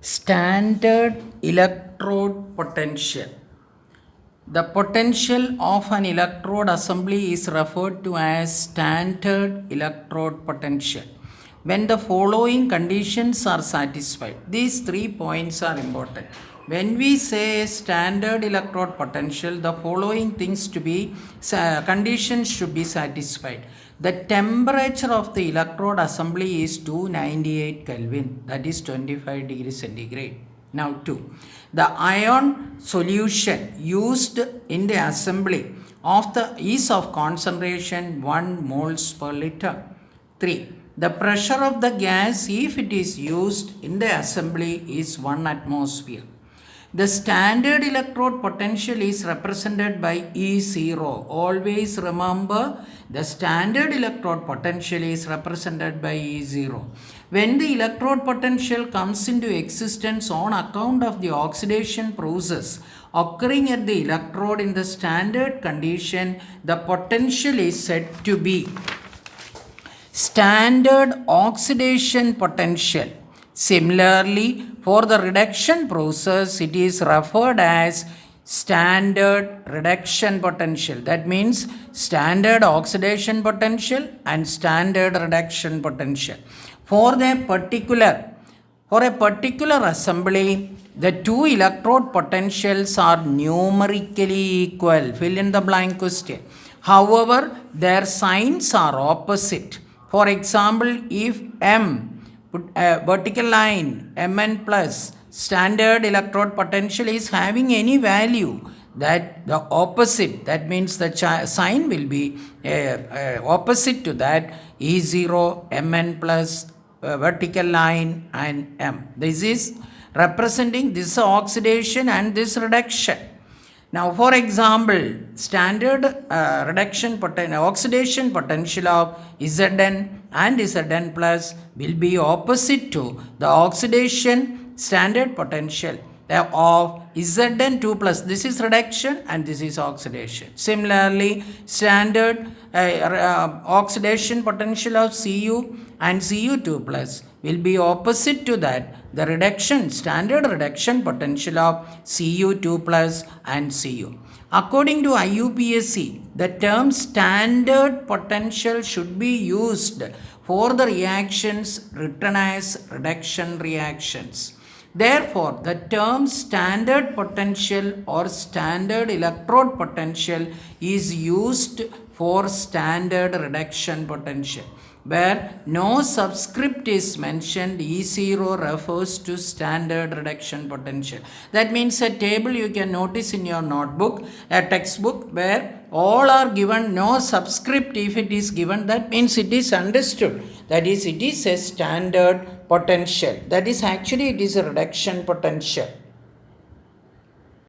Standard electrode potential. The potential of an electrode assembly is referred to as standard electrode potential when the following conditions are satisfied. These 3 points are important. When we say standard electrode potential, the following things to be conditions should be satisfied. The temperature of the electrode assembly is 298 Kelvin, that is 25 degrees centigrade. Now 2. The ion solution used in the assembly of the is of concentration 1 moles per liter. 3. The pressure of the gas, if it is used in the assembly, is 1 atmosphere. The standard electrode potential is represented by E0. Always remember, the standard electrode potential is represented by E0. When the electrode potential comes into existence on account of the oxidation process occurring at the electrode in the standard condition, the potential is said to be standard oxidation potential. Similarly, for the reduction process, it is referred as standard reduction potential. That means standard oxidation potential and standard reduction potential. For a particular assembly, the two electrode potentials are numerically equal. Fill in the blank question. However, their signs are opposite. For example, if M, put a vertical line Mn plus standard electrode potential is having any value, that the opposite, that means the sign will be opposite to that, E0 Mn plus vertical line and M. This is representing this oxidation and this reduction. Now, for example, standard oxidation potential of Zn and Zn plus will be opposite to the oxidation standard potential of Zn2 plus. This is reduction and this is oxidation. Similarly, standard oxidation potential of Cu and Cu2 plus will be opposite to that, the reduction, standard reduction potential of Cu2 plus and Cu. According to IUPAC, the term standard potential should be used for the reactions written as reduction reactions. Therefore, the term standard potential or standard electrode potential is used for standard reduction potential. Where no subscript is mentioned, E0 refers to standard reduction potential. That means a table you can notice in your notebook, a textbook, where all are given, no subscript if it is given, that means it is understood. That is, it is a standard potential. That is, actually it is a reduction potential.